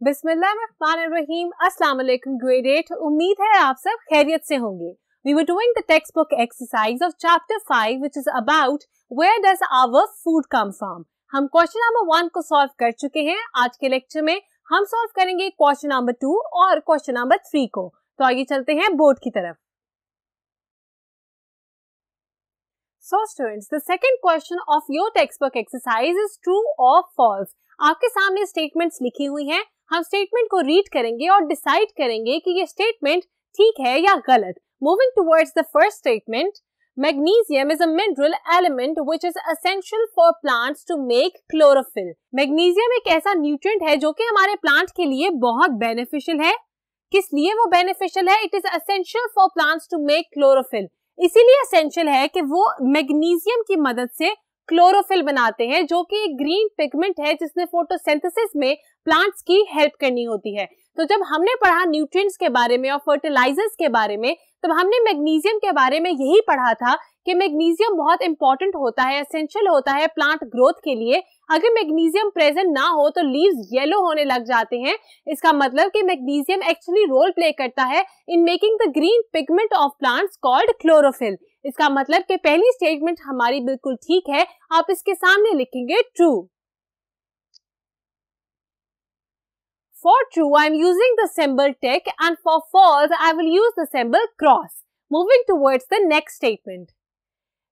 बिस्मिल्लाहिर्रहमानिर्रहीम। अस्सलाम वालेकुम ग्रेड 8। उम्मीद है आप सब खैरियत से होंगे। We were doing the textbook exercise of chapter 5 which is about where does our food come from। हम क्वेश्चन नंबर 1 को सॉल्व कर चुके हैं। आज के लेक्चर में हम सॉल्व करेंगे क्वेश्चन नंबर 2 और क्वेश्चन नंबर 3 को। तो आगे चलते हैं बोर्ड की तरफ। So students, the second question of your textbook exercise is true or false। आपके सामने स्टेटमेंट्स लिखी हुई हैं। हम स्टेटमेंट को रीड करेंगे और डिसाइड करेंगे कि ये स्टेटमेंट ठीक है या गलत। Moving towards the first statement, magnesium is a mineral element which is essential for plants to make chlorophyll. Magnesium एक ऐसा न्यूट्रिएंट है जो कि हमारे प्लांट के लिए बहुत बेनिफिशियल है। किस लिए वो बेनिफिशियल है? It is essential for plants to make chlorophyll. इसीलिए एसेंशियल है कि वो मैग्नीशियम की मदद से क्लोरोफिल बनाते हैं, जो कि एक ग्रीन पिगमेंट है जिसने फोटोसिंथेसिस में प्लांट्स की हेल्प करनी होती है। तो जब हमने पढ़ा न्यूट्रिएंट्स के बारे में और फर्टिलाइजर्स के बारे में, तब हमने मैग्नीशियम के बारे में यही पढ़ा था कि मैग्नीशियम बहुत इंपॉर्टेंट होता है, एसेंशियल होता है प्लांट ग्रोथ के लिए। अगर मैग्नीशियम प्रेजेंट ना हो तो लीव्स येलो होने लग जाते हैं। इसका मतलब कि मैग्नीशियम एक्चुअली रोल प्ले करता है in making the green pigment of plants called chlorophyll. इसका मतलब कि पहली स्टेटमेंट हमारी बिल्कुल ठीक है। आप इसके सामने लिखेंगे true. For true, I am using the symbol tick, and for false, I will use the symbol cross. Moving towards the next statement.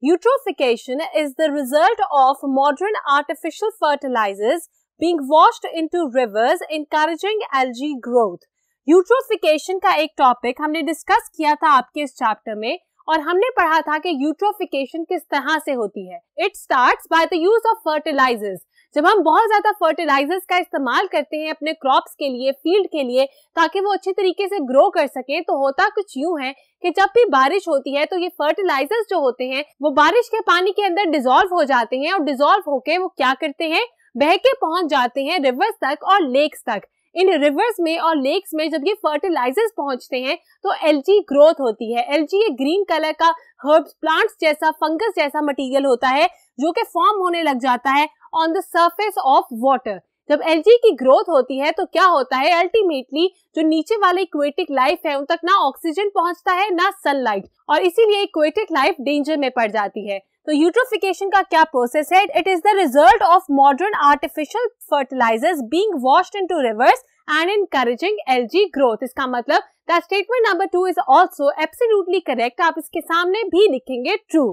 Eutrophication is the result of modern artificial fertilizers being washed into rivers, encouraging algae growth. Eutrophication का एक topic हमने discuss किया था आपके इस chapter में, और हमने पढ़ा था कि यूट्रोफिकेशन किस तरह से होती है। It starts by the use of fertilizers. जब हम बहुत ज्यादा फर्टिलाइजर्स का इस्तेमाल करते हैं अपने क्रॉप्स के लिए, फील्ड के लिए, ताकि वो अच्छी तरीके से ग्रो कर सके, तो होता कुछ यूं है कि जब भी बारिश होती है तो ये फर्टिलाइजर्स जो होते हैं वो बारिश के पानी के अंदर डिसॉल्व हो जाते हैं, और डिसॉल्व होके वो क्या करते हैं, बह के पहुंच जाते हैं रिवर्स तक और लेक्स तक। इन रिवर्स में और लेक्स में जब ये फर्टिलाइजर्स पहुंचते हैं तो एल्जी ग्रोथ होती है। एल्जी एक ग्रीन कलर का हर्ब्स, प्लांट्स जैसा, फंगस जैसा मटेरियल होता है जो कि फॉर्म होने लग जाता है on the surface of water. जब एल्जी की ग्रोथ होती है तो क्या होता है, अल्टीमेटली जो नीचे वाले एक्वेटिक लाइफ है उन तक ना ऑक्सीजन पहुंचता है ना सनलाइट, और इसीलिए एक्वेटिक लाइफ डेंजर में पड़ जाती है। तो यूट्रोफिकेशन का क्या प्रोसेस है? It is the result of modern artificial fertilizers being washed into rivers and encouraging algae growth. इसका मतलब that statement number 2 is also absolutely correct. आप इसके सामने भी लिखेंगे ट्रू।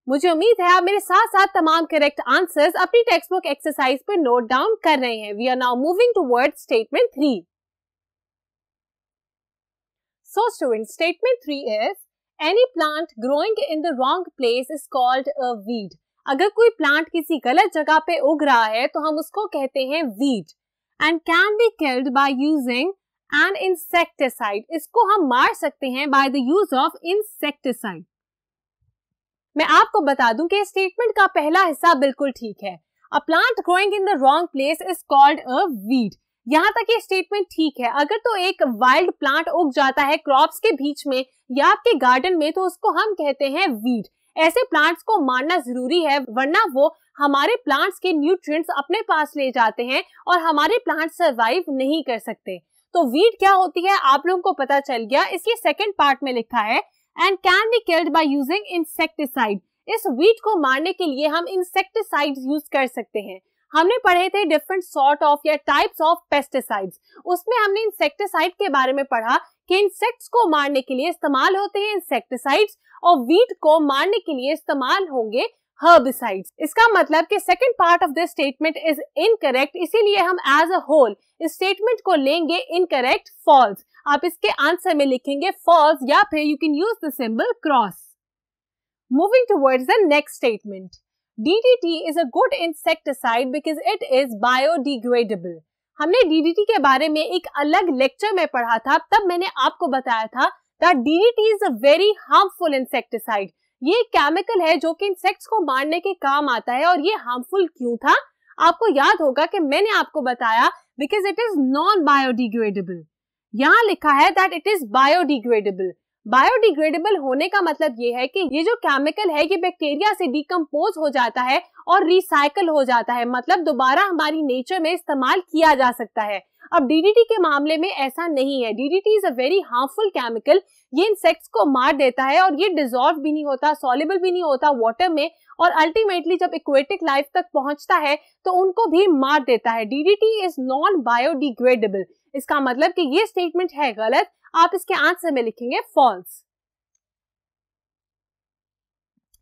मुझे उम्मीद है आप मेरे साथ साथ तमाम करेक्ट आंसर्स अपनी टेक्स्ट बुक एक्सरसाइज पर नोट डाउन कर रहे हैं। We are now moving towards statement 3। So students, statement 3 is any plant growing in the wrong place is called a weed। अगर कोई प्लांट किसी गलत जगह पे उग रहा है तो हम उसको कहते हैं weed and can be killed by using an insecticide। इसको हम मार सकते हैं by the use of insecticide। मैं आपको बता दूं कि स्टेटमेंट का पहला हिस्सा बिल्कुल ठीक है। A plant growing in the wrong place is called a weed। यहाँ तक ये स्टेटमेंट ठीक है। अगर तो एक वाइल्ड प्लांट उग जाता है क्रॉप्स के बीच में या आपके गार्डन में तो उसको हम कहते हैं वीड। ऐसे प्लांट्स को मारना जरूरी है, वरना वो हमारे प्लांट्स के न्यूट्रिएंट्स अपने पास ले जाते हैं और हमारे प्लांट सर्वाइव नहीं कर सकते। तो वीड क्या होती है आप लोगों को पता चल गया। इसके सेकेंड पार्ट में लिखा है and can be killed by using insecticide. इस वीड को मारने के लिए हम इंसेक्टिसाइड्स यूज कर सकते हैं। हमने पढ़े थे डिफरेंट सॉर्ट ऑफ या टाइप्स ऑफ पेस्टिसाइड्स। उसमें हमने इंसेक्टिसाइड के बारे में पढ़ा कि इंसेक्ट्स को मारने के लिए इस्तेमाल होते हैं इंसेक्टिसाइड्स और वीड को मारने के लिए इस्तेमाल होंगे हर्बिसाइड्स। इसका मतलब कि second part of this statement is incorrect, इसीलिए हम एज अ होल इस स्टेटमेंट को लेंगे इनकरेक्ट, फॉल्स। आप इसके आंसर में लिखेंगे फॉल्स या फिर you can use the symbol cross. Moving towards the next statement, DDT is a good insecticide because it is biodegradable। हमने DDT के बारे में एक अलग लेक्चर में पढ़ा था, तब मैंने आपको बताया था that DDT is a very harmful insecticide। ये केमिकल है जो कि इंसेक्ट्स को मारने के काम आता है। और ये हार्मफुल क्यों था? आपको याद होगा कि मैंने आपको बताया because it is non biodegradable। यहाँ लिखा है that it is biodegradable। Biodegradable होने का मतलब ये है कि ये जो केमिकल है ये बैक्टीरिया से डिकम्पोज हो जाता है और रिसाइकल हो जाता है, मतलब दोबारा हमारी नेचर में इस्तेमाल किया जा सकता है। अब डीडीटी के मामले में ऐसा नहीं है। DDT is a very harmful chemical. ये इंसेक्ट्स को मार देता है और ये डिसॉल्व भी नहीं होता, सॉल्युबल भी नहीं होता वाटर में, और अल्टीमेटली जब एक्वेटिक लाइफ तक पहुंचता है तो उनको भी मार देता है। DDT is non biodegradable. इसका मतलब कि ये स्टेटमेंट है गलत। आप इसके आंसर में लिखेंगे false.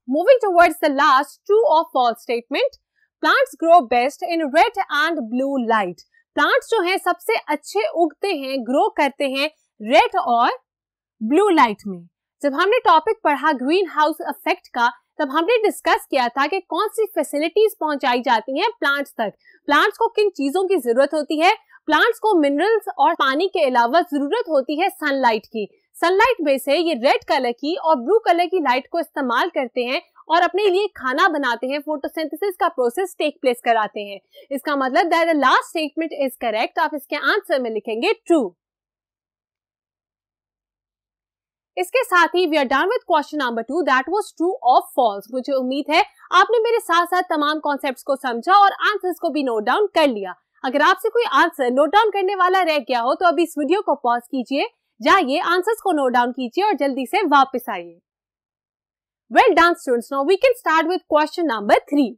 Moving towards the last true or false statement, plants grow best in red and blue light. Plants जो हैं सबसे अच्छे उगते हैं, ग्रो करते हैं रेड और ब्लू लाइट में। जब हमने टॉपिक पढ़ा ग्रीन हाउस इफेक्ट का, तब हमने डिस्कस किया था कि कौन सी फैसिलिटीज पहुंचाई जाती हैं प्लांट्स तक, प्लांट्स को किन चीजों की जरूरत होती है। प्लांट्स को मिनरल्स और पानी के अलावा जरूरत होती है सनलाइट की। सनलाइट में से ये रेड कलर की और ब्लू कलर की लाइट को इस्तेमाल करते हैं और अपने लिए खाना बनाते हैं, फोटोसिंथेसिस का प्रोसेस टेक प्लेस कराते हैं। इसका मतलब that the last statement is correct. आप इसके आंसर में लिखेंगे ट्रू। इसके साथ ही we are done with question number 2, that was true और फॉल्स। मुझे उम्मीद है आपने मेरे साथ साथ तमाम कॉन्सेप्ट्स को समझा और आंसर्स को भी नोट डाउन कर लिया। अगर आपसे कोई आंसर नोट डाउन करने वाला रह गया हो तो अभी इस वीडियो को पॉज कीजिए, जाइए आंसर्स को नोट डाउन कीजिए और जल्दी से वापस आइए। Well done students. Now we can start with question number 3.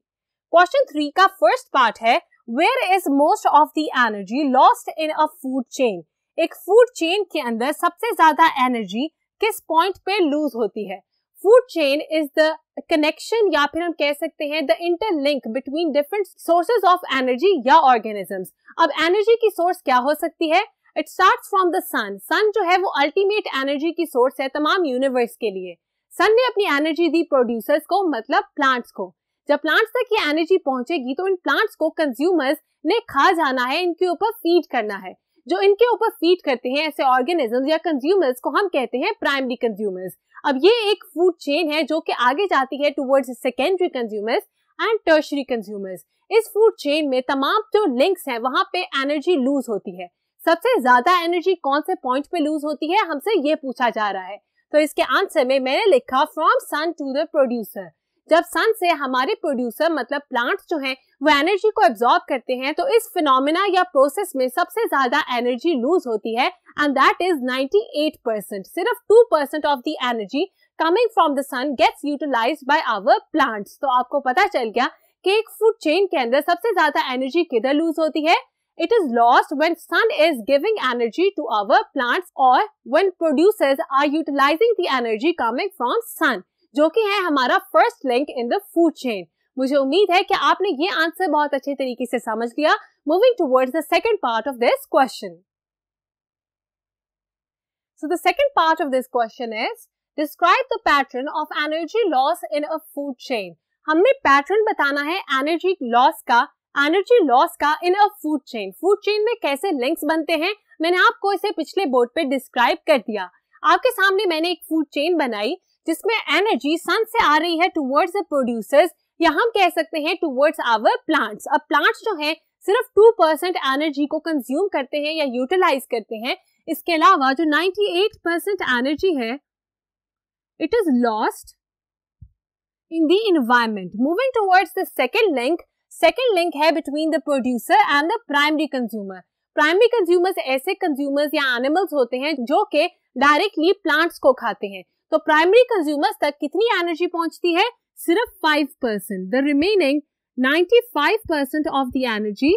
Question 3 का first part है, where is most of the energy lost in a food chain? एक food chain के अंदर सबसे ज्यादा energy किस point पे lose होती है? Food chain is the connection या फिर हम कह सकते हैं the interlink between different sources of energy या organisms. अब energy की source क्या हो सकती है? It starts from the sun. Sun जो है वो ultimate energy की source है तमाम universe के लिए। सन ने अपनी एनर्जी दी प्रोड्यूसर्स को, मतलब प्लांट्स को। जब प्लांट्स तक ये एनर्जी पहुंचेगी तो इन प्लांट्स को कंज्यूमर्स ने खा जाना है, इनके ऊपर फीड करना है। जो इनके ऊपर फीड करते हैं ऐसे ऑर्गेनिजम्स या कंज्यूमर्स को हम कहते हैं प्राइमरी कंज्यूमर्स। अब ये एक फूड चेन है जो कि आगे जाती है towards secondary consumers and tertiary consumers. इस फूड चेन में तमाम जो लिंक्स हैं वहां पे एनर्जी लूज होती है। सबसे ज्यादा एनर्जी कौन से पॉइंट पे लूज होती है, हमसे ये पूछा जा रहा है। तो इसके आंसर में मैंने लिखा from sun to the producer. जब सन से हमारे प्रोड्यूसर मतलब प्लांट्स जो हैं वो एनर्जी को एब्जॉर्ब करते हैं तो इस फिनोमेना या प्रोसेस में सबसे ज्यादा एनर्जी लूज होती है एंड दैट इज 98%। सिर्फ 2% of the energy coming from the sun gets utilized by our plants. तो आपको पता चल गया कि एक फूड चेन के अंदर सबसे ज्यादा एनर्जी किधर लूज होती है। It is lost when sun is giving energy to our plants or when producers are utilizing the energy coming from sun, जो कि है हमारा first link in the food chain. मुझे उम्मीद है कि आपने ये आंसर बहुत अच्छे तरीके से समझ लिया। Moving towards the second part of this question. So the second part of this question is, describe the pattern of energy loss in a food chain. हमने पैटर्न बताना है एनर्जी लॉस का in a food chain. Food chain में कैसे links बनते हैं मैंने आपको इसे पिछले बोर्ड पे डिस्क्राइब कर दिया। आपके सामने मैंने एक फूड चेन बनाई जिसमें एनर्जी सन से आ रही है टुवर्ड्स द प्रोड्यूसर्स या हम कह सकते हैं टुवर्ड्स आवर प्लांट्स। अब प्लांट्स जो हैं सिर्फ 2% एनर्जी को कंज्यूम करते हैं या यूटिलाइज करते हैं। इसके अलावा जो 98% एनर्जी है it is lost in the environment. Moving towards the second link है between the producer and the primary consumer. Primary consumers ऐसे कंज्यूमर्स या एनिमल्स होते हैं जो कि डायरेक्टली प्लांट्स को खाते हैं। तो प्राइमरी कंज्यूमर्स तक कितनी एनर्जी पहुंचती है, सिर्फ 5%। The remaining 95% of the energy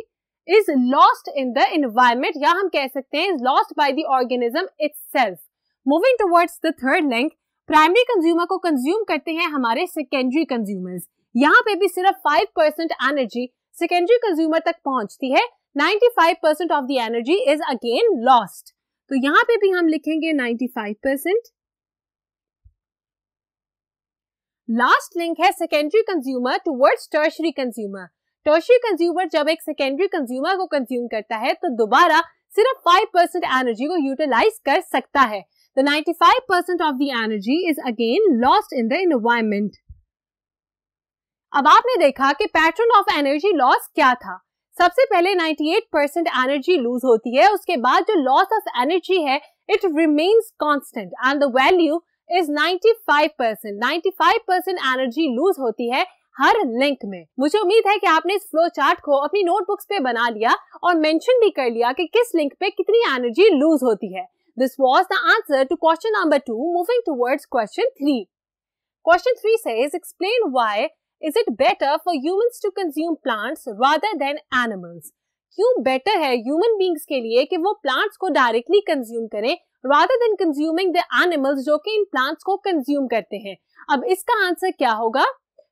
is lost in the environment या हम कह सकते हैं is lost by the organism itself. Moving towards the third link, primary consumer को कंज्यूम करते हैं हमारे सेकेंडरी कंज्यूमर्स। यहाँ पे भी सिर्फ 5% एनर्जी सेकेंडरी कंज्यूमर तक पहुंचती है। 95% of the energy is again lost. तो यहाँ पे भी हम लिखेंगे 95%। लास्ट लिंक है secondary consumer towards tertiary consumer. Tertiary consumer जब एक सेकेंडरी कंज्यूमर को कंज्यूम करता है तो दोबारा सिर्फ 5% एनर्जी को यूटिलाइज कर सकता है। The 95% of the energy is again lost in the environment. अब आपने देखा कि पैटर्न ऑफ एनर्जी लॉस क्या था। सबसे पहले 98% एनर्जी लूज होती है, उसके बाद जो लॉस ऑफ एनर्जी है It remains constant and the value is 95%. 95% energy lose होती है हर लिंक में। मुझे उम्मीद है कि आपने इस फ्लो चार्ट को अपनी नोटबुक्स पे बना लिया और मेंशन भी कर लिया कि किस लिंक पे कितनी एनर्जी लूज होती है। This was the answer to question number 2. Moving towards question 3. Question 3 says, explain why is it better for humans to consume plants rather than animals? क्यों बेटर है ह्यूमन बींग्स के लिए कि वो प्लांट्स को directly consume करें rather than consuming the animals जो कि इन प्लांट्स को कंज्यूम करते हैं। अब इसका आंसर क्या होगा?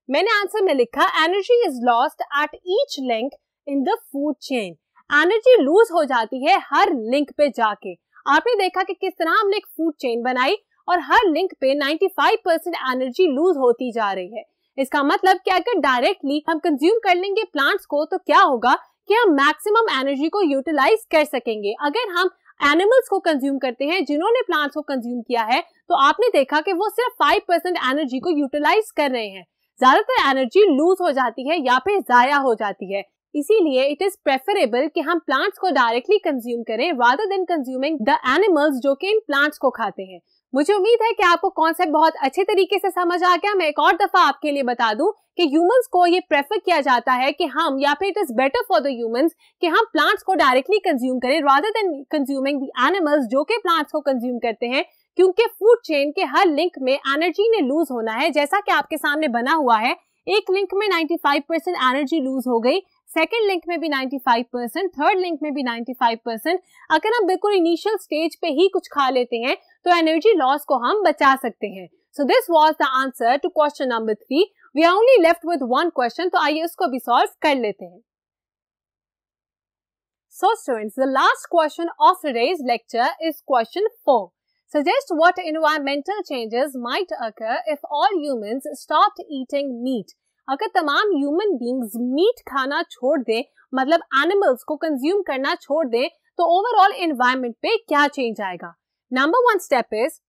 मैंने आंसर में लिखा energy is lost at each link in the food chain. Energy lose हो जाती है हर लिंक पे जाके। आपने देखा कि किस तरह हमने एक फूड चेन बनाई और हर लिंक पे 95% एनर्जी लूज होती जा रही है। इसका मतलब कि अगर डायरेक्टली हम कंज्यूम कर लेंगे प्लांट्स को तो क्या होगा कि हम मैक्सिमम एनर्जी को यूटिलाइज कर सकेंगे। अगर हम एनिमल्स को कंज्यूम करते हैं जिन्होंने प्लांट्स को कंज्यूम किया है तो आपने देखा कि वो सिर्फ 5% एनर्जी को यूटिलाइज कर रहे हैं। ज्यादातर एनर्जी लूज हो जाती है या फिर जाया हो जाती है। इसीलिए इट इज प्रेफरेबल कि हम प्लांट्स को डायरेक्टली कंज्यूम करें rather than consuming the animals जो कि इन प्लांट्स को खाते हैं। मुझे उम्मीद है कि आपको कॉन्सेप्ट बहुत अच्छे तरीके से समझ आ गया। मैं एक और दफा आपके लिए बता दूं कि ह्यूमंस को ये प्रेफर किया जाता है कि हम या फिर it is better for the humans कि हम प्लांट्स को डायरेक्टली कंज्यूम करें rather than consuming the animals जो कि प्लांट्स को कंज्यूम करते हैं, क्योंकि फूड चेन के हर लिंक में एनर्जी ने लूज होना है। जैसा कि आपके सामने बना हुआ है, एक लिंक में 95% एनर्जी लूज हो गई, सेकेंड लिंक में भी 95%, थर्ड लिंक में भी 95%। अगर हम बिल्कुल इनिशियल स्टेज पे ही कुछ खा लेते हैं तो एनर्जी लॉस को हम बचा सकते हैं। So this was the answer to question number 3। We are only left with one question, तो आइए उसको भी सॉल्व कर लेते हैं। So students, the last question of today's lecture is question 4. Suggest what environmental changes might occur if all humans stopped eating meat. अगर तमाम human beings meet खाना छोड़ दें, मतलब एनिमल्स को कंज्यूम करना छोड़ दें, तो ओवरऑल एनवायरनमेंट पे क्या चेंज आएगा? Number 1 step is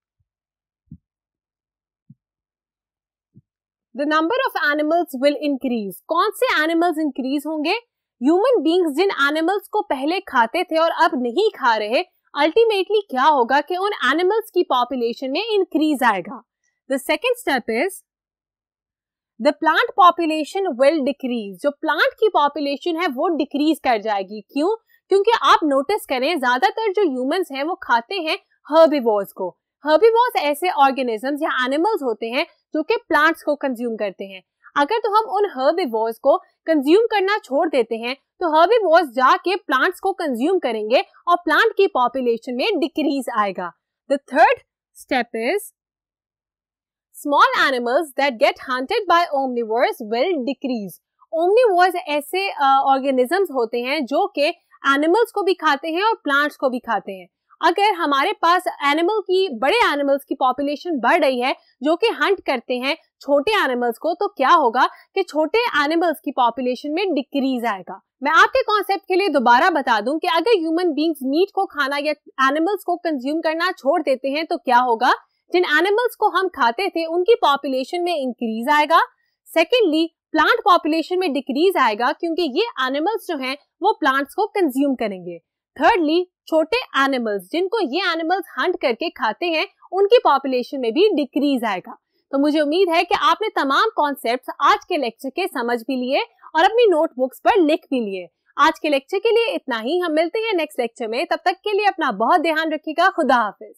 the number of animals will increase. कौन से एनिमल्स इंक्रीज होंगे? ह्यूमन बींग्स जिन एनिमल्स को पहले खाते थे और अब नहीं खा रहे, अल्टीमेटली क्या होगा कि उन एनिमल्स की पॉपुलेशन में इंक्रीज आएगा। The second step is the plant population will decrease. जो प्लांट की पॉपुलेशन है वो डिक्रीज कर जाएगी। क्यों? क्योंकि आप नोटिस करें ज्यादातर जो ह्यूमंस हैं वो खाते हैं हर्बिवोर्स को। हर्बिवोर्स ऐसे ऑर्गेनिजम्स या एनिमल्स होते हैं जो कि प्लांट्स को कंज्यूम करते हैं। अगर तो हम उन हर्बिवोर्स को कंज्यूम करना छोड़ देते हैं तो हर्बिवोर्स जाके प्लांट्स को कंज्यूम करेंगे और प्लांट की पॉपुलेशन में डिक्रीज आएगा। The third step is Small animals that get hunted by omnivores will decrease. Omnivores ऐसे organisms होते हैं जो कि animals को भी खाते हैं और plants को भी खाते हैं। अगर हमारे पास बड़े animals की population बढ़ रही है जो कि hunt करते हैं छोटे animals को, तो क्या होगा कि छोटे animals की population में decrease आएगा। मैं आपके कॉन्सेप्ट के लिए दोबारा बता दूं कि अगर ह्यूमन बींग्स मीट को खाना या एनिमल्स को कंज्यूम करना छोड़ देते हैं तो क्या होगा? जिन एनिमल्स को हम खाते थे उनकी पॉपुलेशन में इंक्रीज आएगा। सेकेंडली, प्लांट पॉपुलेशन में डिक्रीज आएगा क्योंकि ये एनिमल्स जो हैं वो प्लांट्स को कंज्यूम करेंगे। थर्डली, छोटे एनिमल्स जिनको ये एनिमल्स हंट करके खाते हैं उनकी पॉपुलेशन में भी डिक्रीज आएगा। तो मुझे उम्मीद है कि आपने तमाम कॉन्सेप्ट्स आज के लेक्चर के समझ भी लिए और अपनी नोटबुक्स पर लिख भी लिए। आज के लेक्चर के लिए इतना ही। हम मिलते हैं नेक्स्ट लेक्चर में। तब तक के लिए अपना बहुत ध्यान रखिएगा। खुदा हाफिज।